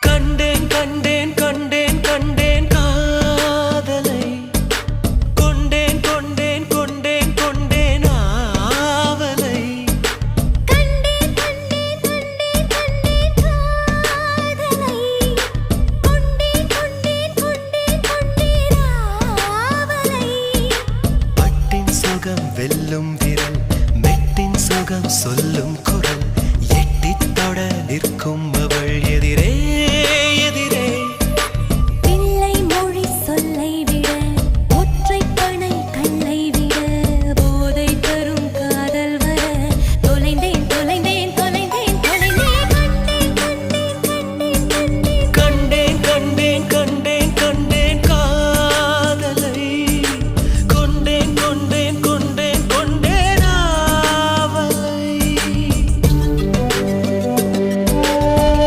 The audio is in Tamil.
கண்டேன் கண்டேன் கண்டேன் கண்டேன் காதலை கொண்டேன் கொண்டேன் கொண்டேன் கொண்டேன் ஆவலை கண்டேன் கண்டேன் கண்டேன் கண்டேன் காதலை கொண்டேன் கொண்டேன் கொண்டேன் கொண்டேன் ஆவலை பட்டின் சுகம் வெல்லும் விரல் மெட்டின் சுகம் சொல்லும் குரல் எட்டித் தொட நிற்கும் அவள் எதிரே